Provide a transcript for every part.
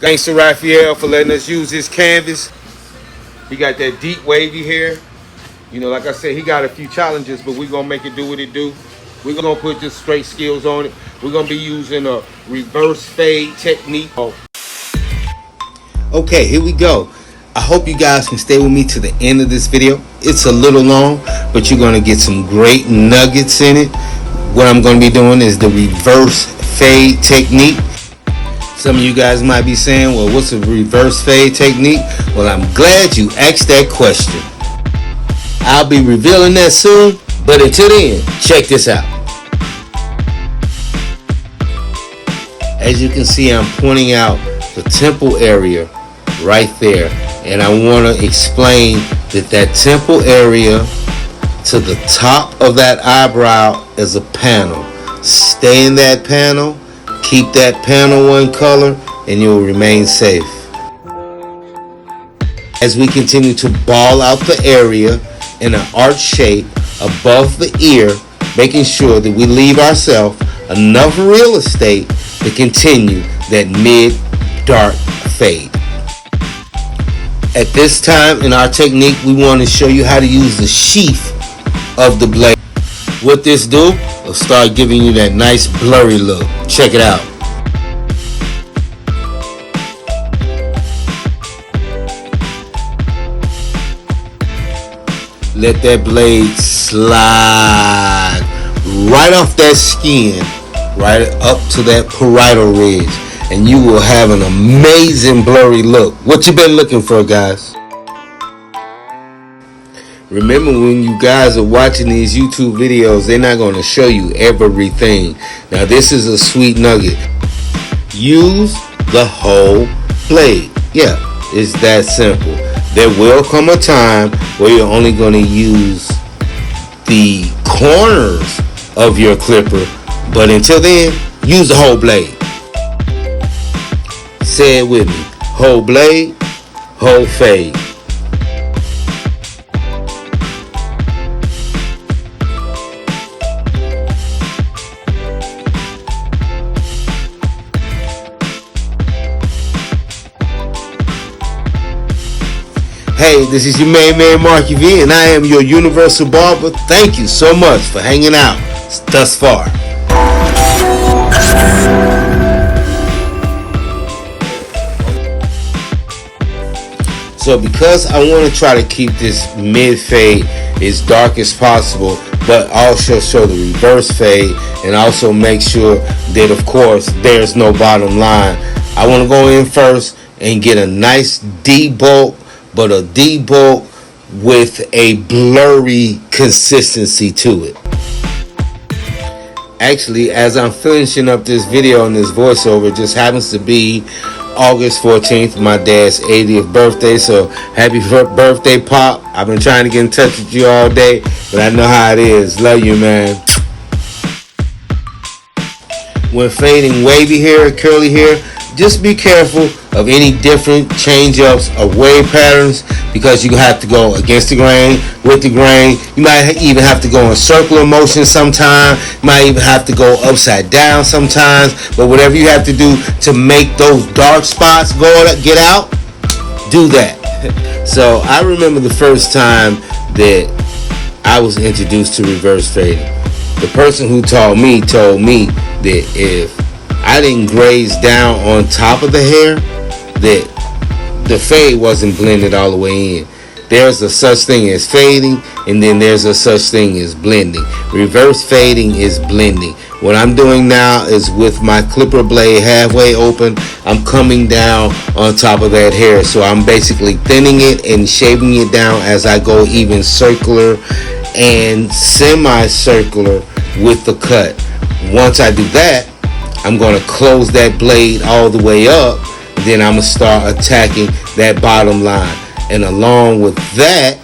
Gangsta Raphael for letting us use his canvas. He got that deep wavy hair. You know, like I said, he got a few challenges, but we're going to make it do what it do. We're going to put just straight skills on it. We're going to be using a reverse fade technique. Okay, here we go. I hope you guys can stay with me to the end of this video. It's a little long, but you're going to get some great nuggets in it. What I'm going to be doing is the reverse fade technique. Some of you guys might be saying, well, what's a reverse fade technique? Well, I'm glad you asked that question. I'll be revealing that soon, but until then, check this out. As you can see, I'm pointing out the temple area right there, and I want to explain that temple area to the top of that eyebrow is a panel. Stay in that panel, keep that panel one color, and you'll remain safe. As we continue to ball out the area in an arch shape above the ear, making sure that we leave ourselves enough real estate to continue that mid-dark fade. At this time in our technique, we want to show you how to use the sheath of the blade. What this do, it'll start giving you that nice blurry look. Check it out. Let that blade slide right off that skin, right up to that parietal ridge, and you will have an amazing blurry look. What you been looking for, guys? Remember, when you guys are watching these YouTube videos, they're not going to show you everything. Now, this is a sweet nugget. Use the whole blade. Yeah, it's that simple. There will come a time where you're only going to use the corners of your clipper, but until then, use the whole blade. Say it with me. Whole blade, whole fade. Hey, this is your main man, Marky V, and I am your Universal Barber. Thank you so much for hanging out thus far. So because I want to try to keep this mid-fade as dark as possible, but also show the reverse fade, and also make sure that, of course, there's no bottom line, I want to go in first and get a nice debulk, but a debulk with a blurry consistency to it. Actually, as I'm finishing up this video and this voiceover, it just happens to be August 14th, my dad's 80th birthday. So happy birthday, Pop. I've been trying to get in touch with you all day, but I know how it is. Love you, man. When fading wavy hair, curly hair, just be careful of any different change-ups or wave patterns, because you have to go against the grain, with the grain. You might even have to go in circular motion sometimes. You might even have to go upside down sometimes. But whatever you have to do to make those dark spots get out, do that. So I remember the first time that I was introduced to reverse fading. The person who taught me told me that if I didn't graze down on top of the hair, that the fade wasn't blended all the way in. There's a such thing as fading, and then there's a such thing as blending. Reverse fading is blending. What I'm doing now is, with my clipper blade halfway open, I'm coming down on top of that hair. So I'm basically thinning it and shaving it down as I go, even circular and semicircular with the cut. Once I do that, I'm going to close that blade all the way up. Then I'm going to start attacking that bottom line. And along with that,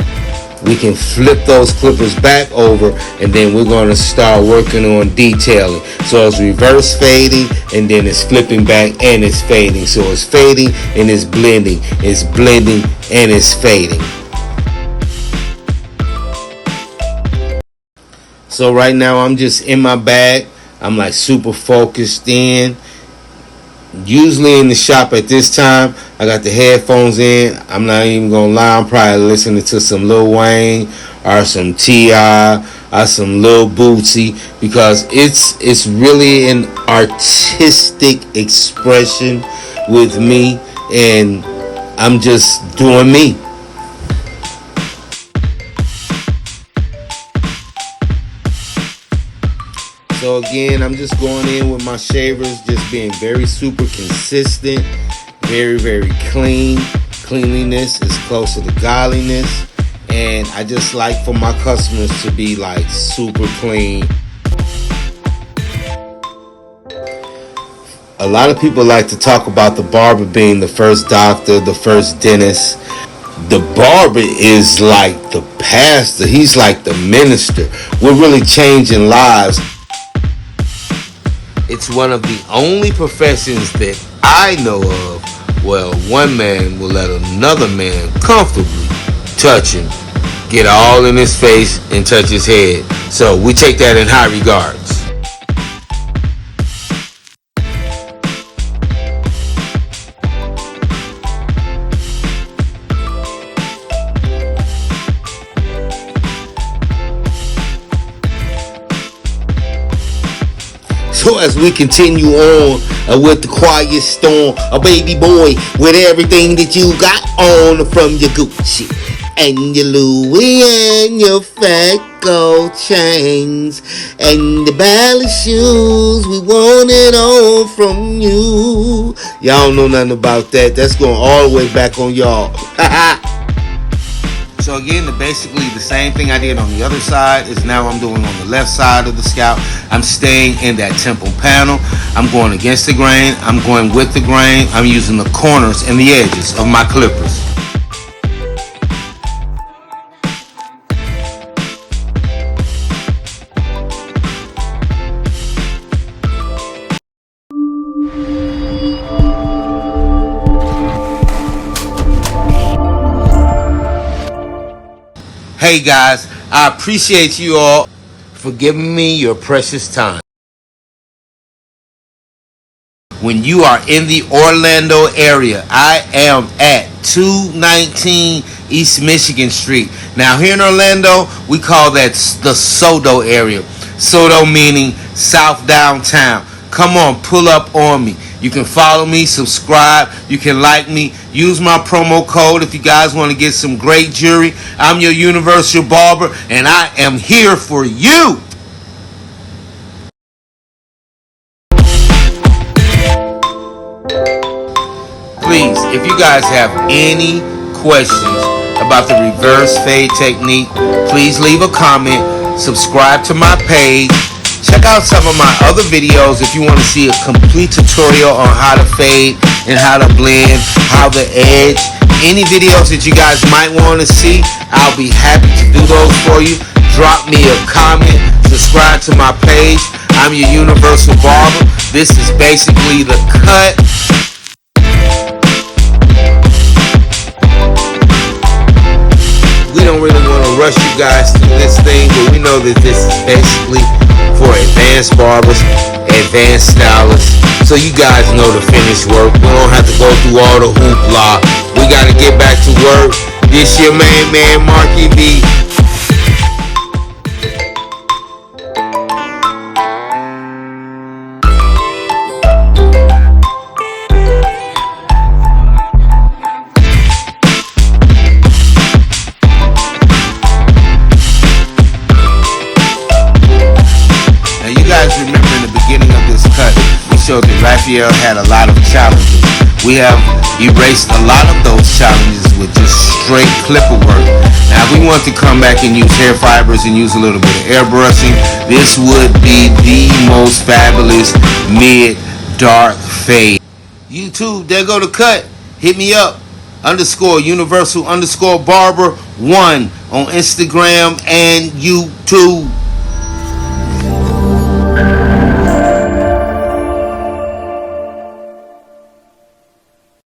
we can flip those clippers back over, and then we're going to start working on detailing. So it's reverse fading, and then it's flipping back, and it's fading. So it's fading and it's blending. It's blending and it's fading. So right now I'm just in my bag. I'm like super focused in. usually in the shop at this time, I got the headphones in. I'm not even gonna lie, I'm probably listening to some Lil Wayne or some T.I. or some Lil Bootsy, because it's really an artistic expression with me, and I'm just doing me. So again, I'm just going in with my shavers, just being very super consistent, very, very clean. Cleanliness is closer to godliness. And I just like for my customers to be like super clean. A lot of people like to talk about the barber being the first doctor, the first dentist. The barber is like the pastor. He's like the minister. We're really changing lives. It's one of the only professions that I know of, well, one man will let another man comfortably touch him, get all in his face and touch his head. So we take that in high regards. So as we continue on with the quiet storm, a baby boy with everything that you got on, from your Gucci and your Louis and your fat gold chains and the ballet shoes, we want it all from you. Y'all don't know nothing about that. That's going all the way back on y'all. So again, basically the same thing I did on the other side is now I'm doing on the left side of the scalp. I'm staying in that temple panel. I'm going against the grain. I'm going with the grain. I'm using the corners and the edges of my clippers. Hey guys, I appreciate you all for giving me your precious time. When you are in the Orlando area, I am at 219 East Michigan Street. Now here in Orlando, we call that the SoDo area. SoDo meaning South Downtown. Come on, pull up on me. You can follow me, subscribe, you can like me, use my promo code if you guys want to get some great jewelry. I'm your Universal Barber, and I am here for you. Please, if you guys have any questions about the reverse fade technique, please leave a comment, subscribe to my page. Check out some of my other videos if you want to see a complete tutorial on how to fade and how to blend, how to edge. Any videos that you guys might want to see, I'll be happy to do those for you. Drop me a comment, subscribe to my page. I'm your Universal Barber. This is basically the cut. We don't really want to rush you guys through this thing, but we know that this is basically for advanced barbers, advanced stylists, so you guys know the finished work. We don't have to go through all the hoopla. We got to get back to work. This your main man, Marky B. Remember in the beginning of this cut, we showed that Raphael had a lot of challenges. We have erased a lot of those challenges with just straight clipper work. Now if we want to come back and use hair fibers and use a little bit of airbrushing, this would be the most fabulous mid-dark fade. YouTube, there go the cut. Hit me up. _Universal_Barber 1 on Instagram and YouTube.